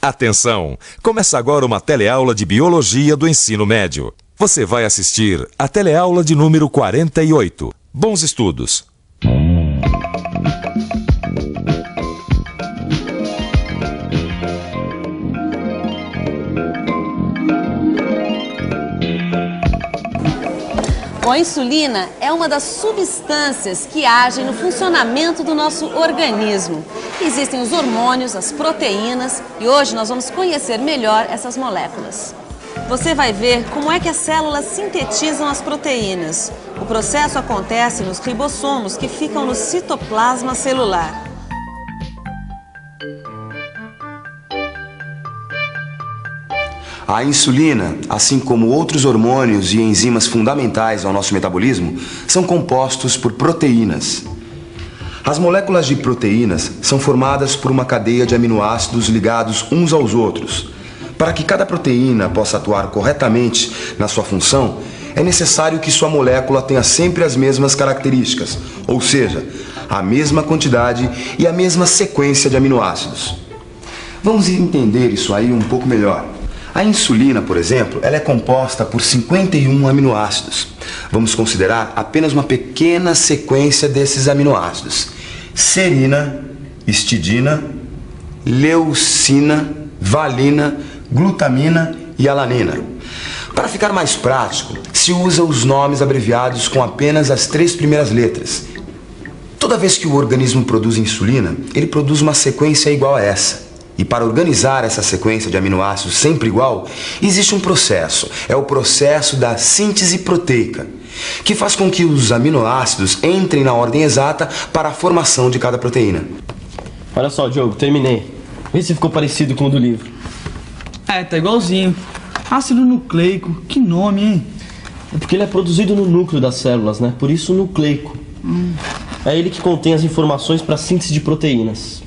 Atenção! Começa agora uma teleaula de Biologia do Ensino Médio. Você vai assistir a teleaula de número 48. Bons estudos! Bom, a insulina é uma das substâncias que agem no funcionamento do nosso organismo. Existem os hormônios, as proteínas e hoje nós vamos conhecer melhor essas moléculas. Você vai ver como é que as células sintetizam as proteínas. O processo acontece nos ribossomos que ficam no citoplasma celular. A insulina, assim como outros hormônios e enzimas fundamentais ao nosso metabolismo, são compostos por proteínas. As moléculas de proteínas são formadas por uma cadeia de aminoácidos ligados uns aos outros. Para que cada proteína possa atuar corretamente na sua função, é necessário que sua molécula tenha sempre as mesmas características, ou seja, a mesma quantidade e a mesma sequência de aminoácidos. Vamos entender isso aí um pouco melhor. A insulina, por exemplo, ela é composta por 51 aminoácidos. Vamos considerar apenas uma pequena sequência desses aminoácidos: serina, histidina, leucina, valina, glutamina e alanina. Para ficar mais prático, se usa os nomes abreviados com apenas as 3 primeiras letras. Toda vez que o organismo produz insulina, ele produz uma sequência igual a essa. E para organizar essa sequência de aminoácidos sempre igual, existe um processo. É o processo da síntese proteica, que faz com que os aminoácidos entrem na ordem exata para a formação de cada proteína. Olha só, Diogo, terminei. Vê se ficou parecido com o do livro. É, tá igualzinho. Ácido nucleico, que nome, hein? É porque ele é produzido no núcleo das células, né? Por isso nucleico. É ele que contém as informações para a síntese de proteínas.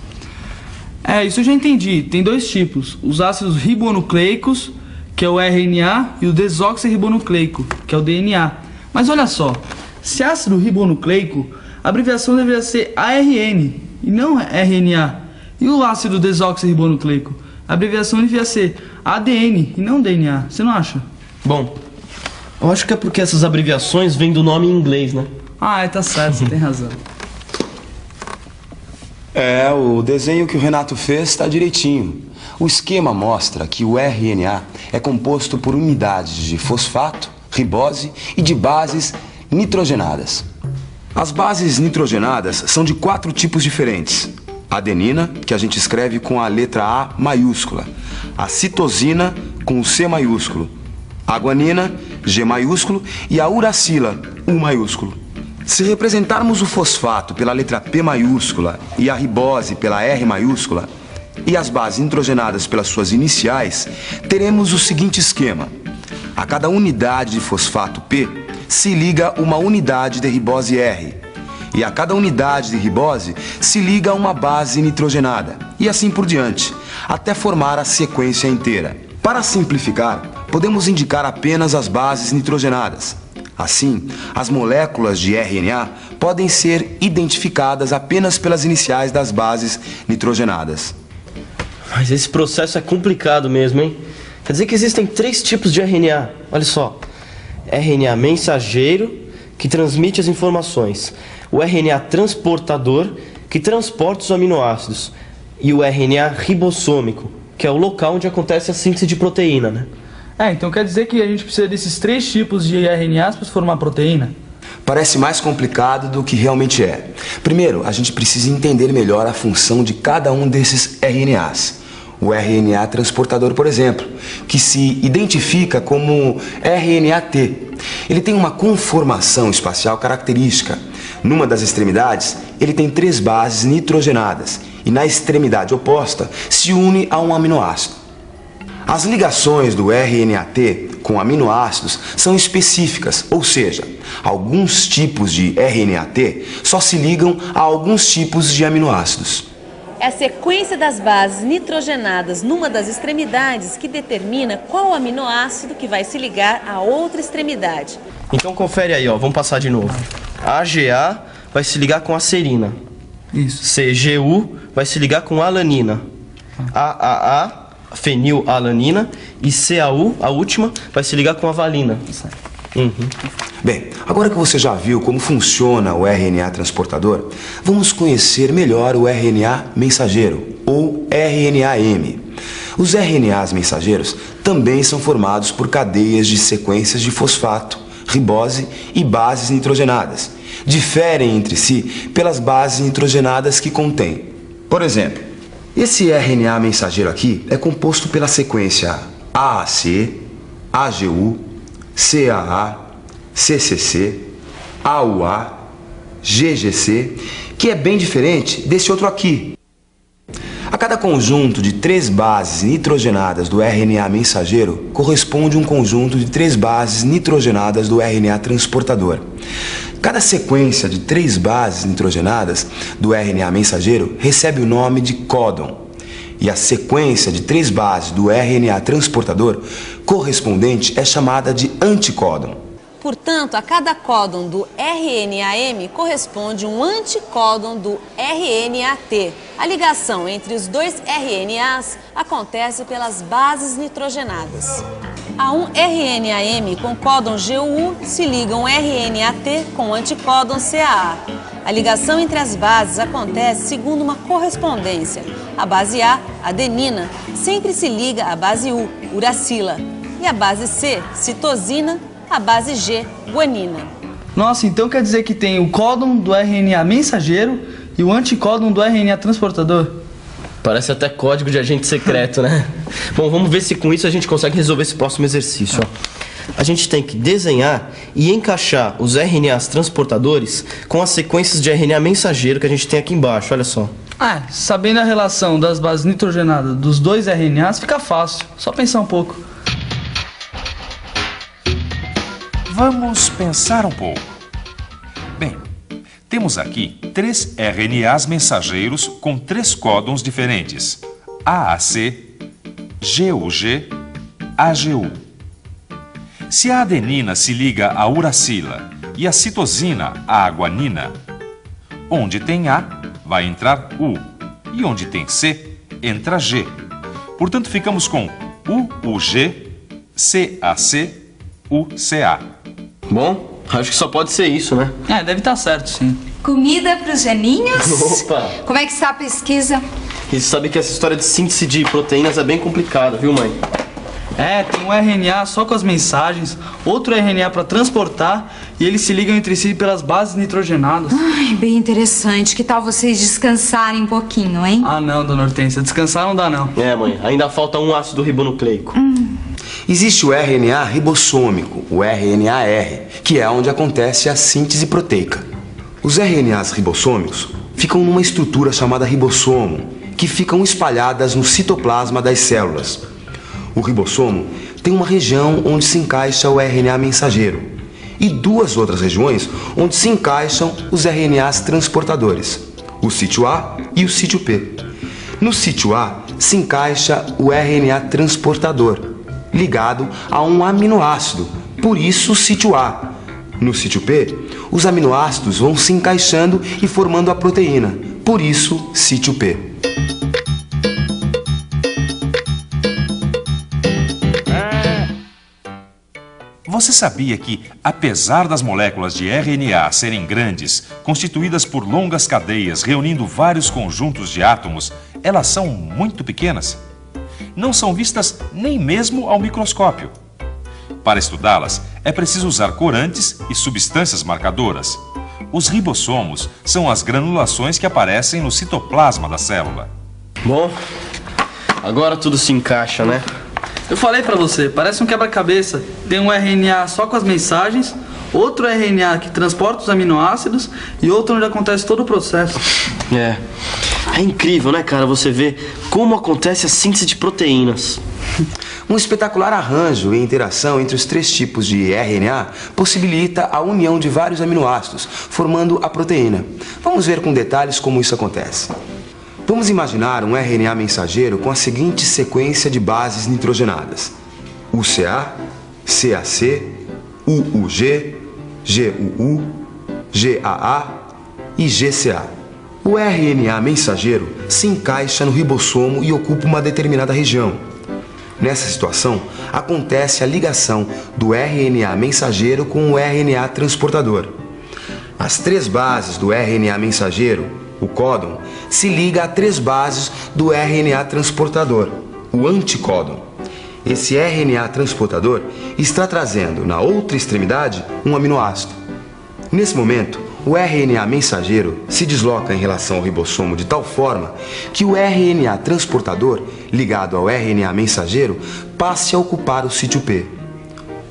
É, isso eu já entendi. Tem 2 tipos. Os ácidos ribonucleicos, que é o RNA, e o desoxirribonucleico, que é o DNA. Mas olha só, se ácido ribonucleico, a abreviação deveria ser ARN e não RNA. E o ácido desoxirribonucleico, a abreviação devia ser ADN e não DNA. Você não acha? Bom, eu acho que é porque essas abreviações vêm do nome em inglês, né? Ah, tá certo, você tem razão. É, o desenho que o Renato fez está direitinho. O esquema mostra que o RNA é composto por unidades de fosfato, ribose e de bases nitrogenadas. As bases nitrogenadas são de 4 tipos diferentes. Adenina, que a gente escreve com a letra A maiúscula. A citosina, com o C maiúsculo. A guanina, G maiúsculo. E a uracila, U maiúsculo. Se representarmos o fosfato pela letra P maiúscula e a ribose pela R maiúscula e as bases nitrogenadas pelas suas iniciais, teremos o seguinte esquema. A cada unidade de fosfato P se liga uma unidade de ribose R e a cada unidade de ribose se liga uma base nitrogenada e assim por diante, até formar a sequência inteira. Para simplificar, podemos indicar apenas as bases nitrogenadas. Assim, as moléculas de RNA podem ser identificadas apenas pelas iniciais das bases nitrogenadas. Mas esse processo é complicado mesmo, hein? Quer dizer que existem 3 tipos de RNA. Olha só. RNA mensageiro, que transmite as informações. O RNA transportador, que transporta os aminoácidos. E o RNA ribossômico, que é o local onde acontece a síntese de proteína, né? É, então quer dizer que a gente precisa desses 3 tipos de RNAs para formar proteína? Parece mais complicado do que realmente é. Primeiro, a gente precisa entender melhor a função de cada um desses RNAs. O RNA transportador, por exemplo, que se identifica como RNA-T. Ele tem uma conformação espacial característica. Numa das extremidades, ele tem 3 bases nitrogenadas e na extremidade oposta se une a um aminoácido. As ligações do RNA-T com aminoácidos são específicas, ou seja, alguns tipos de RNA-T só se ligam a alguns tipos de aminoácidos. É a sequência das bases nitrogenadas numa das extremidades que determina qual aminoácido que vai se ligar a outra extremidade. Então confere aí, ó, vamos passar de novo. A AGA vai se ligar com a serina. Isso. CGU vai se ligar com a alanina. AAA fenilalanina, e CAU, a última, vai se ligar com a valina. Bem, agora que você já viu como funciona o RNA transportador, vamos conhecer melhor o RNA mensageiro, ou RNA-M. Os RNAs mensageiros também são formados por cadeias de sequências de fosfato, ribose e bases nitrogenadas. Diferem entre si pelas bases nitrogenadas que contêm. Por exemplo, esse RNA mensageiro aqui é composto pela sequência AAC, AGU, CAA, CCC, AUA, GGC, que é bem diferente desse outro aqui. A cada conjunto de 3 bases nitrogenadas do RNA mensageiro corresponde um conjunto de 3 bases nitrogenadas do RNA transportador. Cada sequência de 3 bases nitrogenadas do RNA mensageiro recebe o nome de códon. E a sequência de 3 bases do RNA transportador correspondente é chamada de anticódon. Portanto, a cada códon do RNA-M corresponde um anticódon do RNA-T. A ligação entre os dois RNAs acontece pelas bases nitrogenadas. A um RNA-M com códon GU se liga um RNA-T com anticódon CAA. A ligação entre as bases acontece segundo uma correspondência. A base A, adenina, sempre se liga à base U, uracila, e a base C, citosina, a base G, guanina. Nossa, então quer dizer que tem o códon do RNA mensageiro e o anticódon do RNA transportador? Parece até código de agente secreto, né? Bom, vamos ver se com isso a gente consegue resolver esse próximo exercício. Ó. A gente tem que desenhar e encaixar os RNAs transportadores com as sequências de RNA mensageiro que a gente tem aqui embaixo, olha só. Sabendo a relação das bases nitrogenadas dos dois RNAs, fica fácil. Só pensar um pouco. Vamos pensar um pouco. Bem, temos aqui 3 RNAs mensageiros com 3 códons diferentes: AAC, GUG, AGU. Se a adenina se liga à uracila e a citosina à guanina, onde tem A, vai entrar U, e onde tem C, entra G. Portanto, ficamos com UUG, CAC, UCA. Bom, acho que só pode ser isso, né? Deve estar certo, sim. Comida pros geninhos? Opa! Como é que está a pesquisa? E você sabe que essa história de síntese de proteínas é bem complicada, viu, mãe? Tem um RNA só com as mensagens, outro RNA para transportar e eles se ligam entre si pelas bases nitrogenadas. Ai, bem interessante. Que tal vocês descansarem um pouquinho, hein? Não, dona Hortência, descansar não dá não. Mãe, ainda falta um ácido ribonucleico. Existe o RNA ribossômico, o RNA-R, que é onde acontece a síntese proteica. Os RNAs ribossômicos ficam numa estrutura chamada ribossomo, que ficam espalhadas no citoplasma das células. O ribossomo tem uma região onde se encaixa o RNA mensageiro e 2 outras regiões onde se encaixam os RNAs transportadores, o sítio A e o sítio P. No sítio A se encaixa o RNA transportador, ligado a um aminoácido, por isso o sítio A. No sítio P, os aminoácidos vão se encaixando e formando a proteína, por isso sítio P. Você sabia que, apesar das moléculas de RNA serem grandes, constituídas por longas cadeias reunindo vários conjuntos de átomos, elas são muito pequenas? Não são vistas nem mesmo ao microscópio. Para estudá-las, é preciso usar corantes e substâncias marcadoras. Os ribossomos são as granulações que aparecem no citoplasma da célula. Bom, agora tudo se encaixa, né? Eu falei pra você, parece um quebra-cabeça. Tem um RNA só com as mensagens, outro RNA que transporta os aminoácidos e outro onde acontece todo o processo. É incrível, né, cara, você vê como acontece a síntese de proteínas. Um espetacular arranjo e interação entre os 3 tipos de RNA possibilita a união de vários aminoácidos, formando a proteína. Vamos ver com detalhes como isso acontece. Vamos imaginar um RNA mensageiro com a seguinte sequência de bases nitrogenadas: UCA, CAC, UUG, GUU, GAA e GCA. O RNA mensageiro se encaixa no ribossomo e ocupa uma determinada região. Nessa situação, acontece a ligação do RNA mensageiro com o RNA transportador. As 3 bases do RNA mensageiro, o códon, se liga a 3 bases do RNA transportador, o anticódon. Esse RNA transportador está trazendo na outra extremidade um aminoácido. Nesse momento, o RNA mensageiro se desloca em relação ao ribossomo de tal forma que o RNA transportador, ligado ao RNA mensageiro, passe a ocupar o sítio P.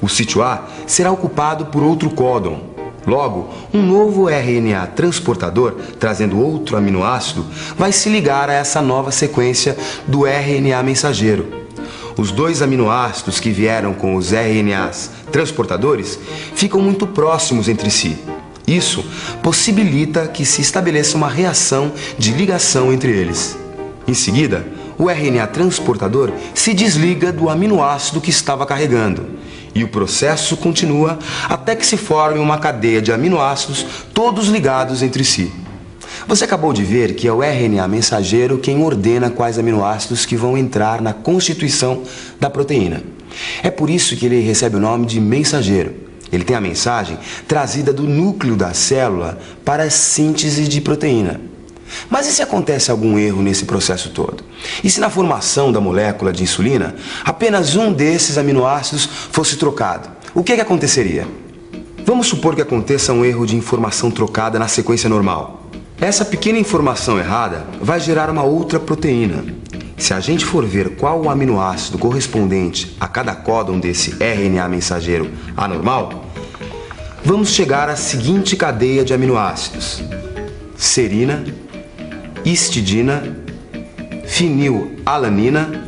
O sítio A será ocupado por outro códon. Logo, um novo RNA transportador, trazendo outro aminoácido, vai se ligar a essa nova sequência do RNA mensageiro. Os 2 aminoácidos que vieram com os RNAs transportadores ficam muito próximos entre si. Isso possibilita que se estabeleça uma reação de ligação entre eles. Em seguida, o RNA transportador se desliga do aminoácido que estava carregando e o processo continua até que se forme uma cadeia de aminoácidos todos ligados entre si. Você acabou de ver que é o RNA mensageiro quem ordena quais aminoácidos que vão entrar na constituição da proteína. É por isso que ele recebe o nome de mensageiro. Ele tem a mensagem trazida do núcleo da célula para a síntese de proteína. Mas e se acontece algum erro nesse processo todo? E se na formação da molécula de insulina, apenas um desses aminoácidos fosse trocado? O que aconteceria? Vamos supor que aconteça um erro de informação trocada na sequência normal. Essa pequena informação errada vai gerar uma outra proteína. Se a gente for ver qual o aminoácido correspondente a cada códon desse RNA mensageiro anormal, vamos chegar à seguinte cadeia de aminoácidos: serina, histidina, fenilalanina,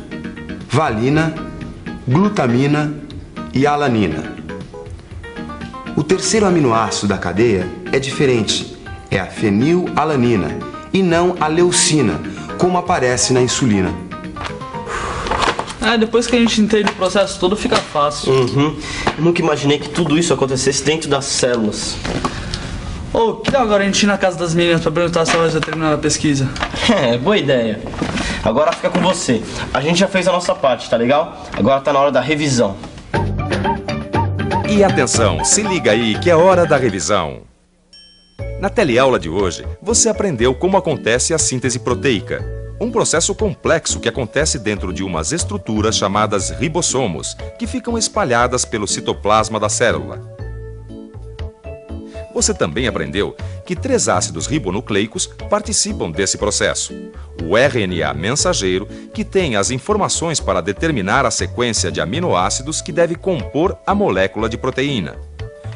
valina, glutamina e alanina. O terceiro aminoácido da cadeia é diferente. É a fenilalanina e não a leucina, como aparece na insulina. Depois que a gente entende o processo todo, fica fácil. Eu nunca imaginei que tudo isso acontecesse dentro das células. Que tal agora a gente ir na casa das meninas pra perguntar se elas já terminaram a pesquisa? Boa ideia. Agora fica com você. A gente já fez a nossa parte, tá legal? Agora tá na hora da revisão. E atenção, se liga aí que é hora da revisão. Na teleaula de hoje, você aprendeu como acontece a síntese proteica, um processo complexo que acontece dentro de umas estruturas chamadas ribossomos, que ficam espalhadas pelo citoplasma da célula. Você também aprendeu que 3 ácidos ribonucleicos participam desse processo. O RNA mensageiro, que tem as informações para determinar a sequência de aminoácidos que deve compor a molécula de proteína.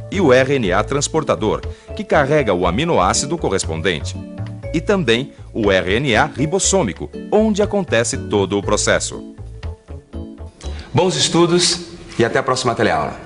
E o RNA transportador, que carrega o aminoácido correspondente. E também o RNA ribossômico, onde acontece todo o processo. Bons estudos e até a próxima teleaula.